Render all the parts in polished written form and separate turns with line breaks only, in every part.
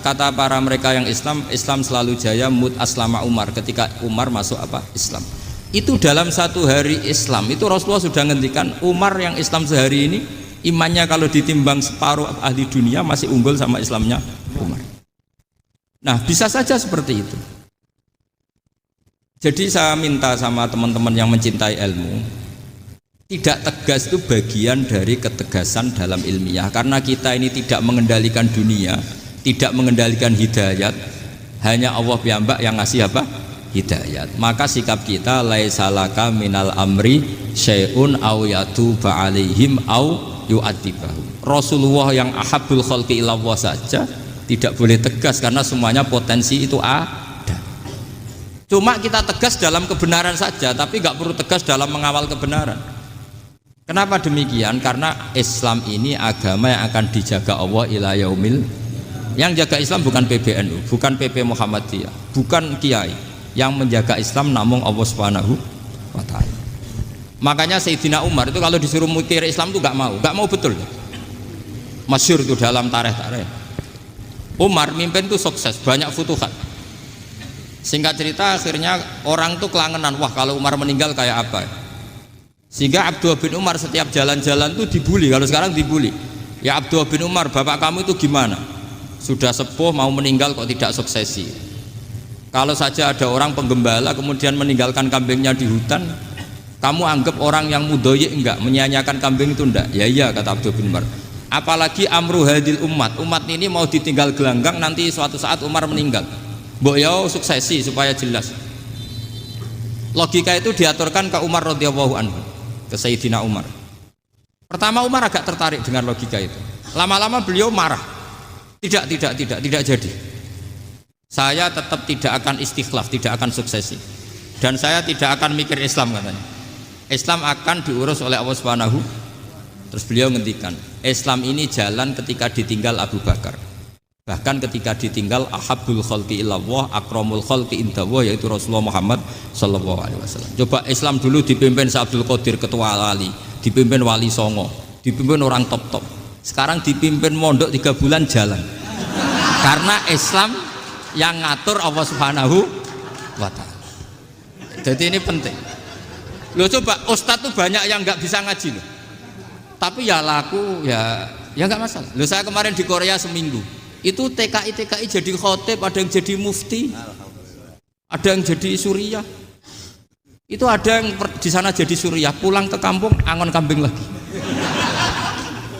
kata para mereka yang Islam, Islam selalu jaya mut aslama Umar, ketika Umar masuk Islam. Itu dalam satu hari Islam itu Rasulullah sudah ngendikan Umar yang Islam sehari ini imannya kalau ditimbang separuh ahli dunia masih unggul sama Islamnya Umar. Nah, bisa saja seperti itu. Jadi saya minta sama teman-teman yang mencintai ilmu, tidak tegas itu bagian dari ketegasan dalam ilmiah, karena kita ini tidak mengendalikan dunia, tidak mengendalikan hidayat, hanya Allah piyambak yang ngasih hidayat. Maka sikap kita laisalaka minal amri syai'un aw yatuba alaihim aw yu'adzibahum. Rasulullah yang ahabbul khalqi ilallah saja tidak boleh tegas karena semuanya potensi itu ada. Cuma kita tegas dalam kebenaran saja, tapi nggak perlu tegas dalam mengawal kebenaran. Kenapa demikian? Karena Islam ini agama yang akan dijaga Allah ila yaumil. Yang jaga Islam bukan PBNU, bukan PP Muhammadiyah, bukan kiai. Yang menjaga Islam namun Allah Subhanahu wa ta'ala. Makanya Sayyidina Umar itu kalau disuruh mikir Islam itu nggak mau betul. Masyhur itu dalam tarikh-tarikh. Umar mimpin itu sukses, banyak futuhat. Singkat cerita akhirnya orang tuh kelangenan, wah kalau Umar meninggal kayak apa. Sehingga Abdullah bin Umar setiap jalan-jalan tuh dibully, kalau sekarang dibully. Ya Abdullah bin Umar, bapak kamu itu gimana? Sudah sepuh mau meninggal kok tidak suksesi. Kalau saja ada orang penggembala kemudian meninggalkan kambingnya di hutan, kamu anggap orang yang mudoyik enggak, menyia-nyiakan kambing itu enggak? Ya iya, kata Abdullah bin Umar. Apalagi amru hadil umat ini mau ditinggal gelanggang, nanti suatu saat Umar meninggal, mbok ya suksesi supaya jelas. Logika itu diaturkan ke Umar radhiyallahu anhu, ke Sayyidina Umar. Pertama Umar agak tertarik dengan logika itu, lama-lama beliau marah, tidak jadi, saya tetap tidak akan istikhlaf, tidak akan suksesi, dan saya tidak akan mikir Islam, katanya. Islam akan diurus oleh Allah Subhanahu. Terus beliau ngendikan, Islam ini jalan ketika ditinggal Abu Bakar, bahkan ketika ditinggal ahabbul khalqi ilallah akramul khalqi indallah, yaitu Rasulullah Muhammad sallallahu alaihi wasallam. Coba Islam dulu dipimpin Abdul Qadir ketua wali, dipimpin Wali Songo, dipimpin orang top. Sekarang dipimpin mondok 3 bulan jalan. Karena Islam yang ngatur Allah Subhanahu wa ta'ala. Jadi ini penting. Loh coba ustadz tuh banyak yang nggak bisa ngaji loh. Tapi ya laku ya nggak masalah. Loh saya kemarin di Korea seminggu, itu TKI jadi khotib, ada yang jadi mufti, ada yang jadi suriah. Itu ada yang di sana jadi suriah, pulang ke kampung angon kambing lagi.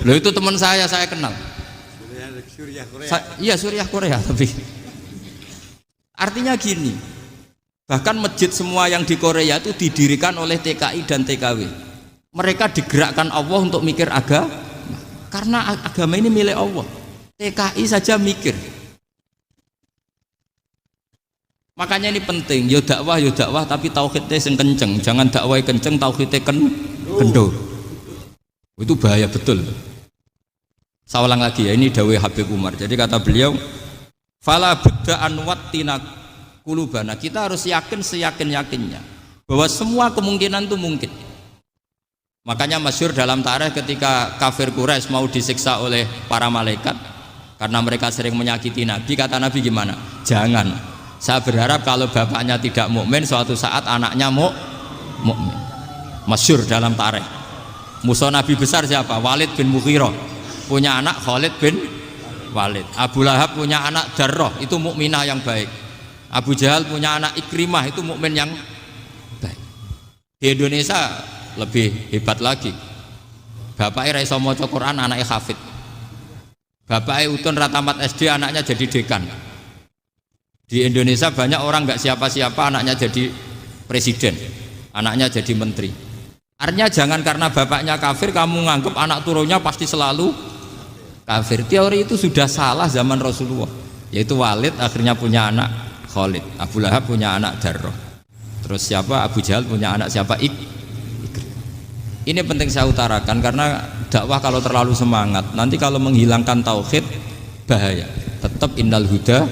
Loh itu teman saya kenal. Suriah Korea. Iya suriah Korea tapi. Artinya gini, bahkan masjid semua yang di Korea itu didirikan oleh TKI dan TKW. Mereka digerakkan Allah untuk mikir agama, karena agama ini milik Allah. TKI saja mikir. Makanya ini penting, yo dakwah tapi tauhidnya sing kenceng, jangan dakwah kenceng tauhidnya kendor. Itu bahaya betul. Saya ulang lagi ya, ini dawuh Habib Umar. Jadi kata beliau, fala budda an wattina qulubana, kita harus yakin seyakin-yakinnya bahwa semua kemungkinan itu mungkin. Makanya masyhur dalam tarikh ketika kafir Quraisy mau disiksa oleh para malaikat karena mereka sering menyakiti Nabi, kata Nabi gimana? Jangan. Saya berharap kalau bapaknya tidak mukmin, suatu saat anaknya mukmin. Masyhur dalam tarikh. Musuh Nabi besar siapa? Walid bin Mughirah. Punya anak Khalid bin Walid. Abu Lahab punya anak Darrah, itu mukminah yang baik. Abu Jahal punya anak Ikrimah, itu mukmin yang baik. Di Indonesia lebih hebat lagi, bapaknya raiso maca Quran, anaknya hafid. Bapaknya utun ratamat SD, anaknya jadi dekan. Di Indonesia banyak orang nggak siapa-siapa, anaknya jadi presiden, anaknya jadi menteri. Artinya jangan karena bapaknya kafir kamu nganggep anak turunnya pasti selalu kafir. Teori itu sudah salah zaman Rasulullah. Yaitu Walid akhirnya punya anak Khalid, Abu Lahab punya anak Darrah, terus siapa? Abu Jahal punya anak siapa? Ini penting saya utarakan karena dakwah kalau terlalu semangat, nanti kalau menghilangkan tauhid bahaya. Tetap innal huda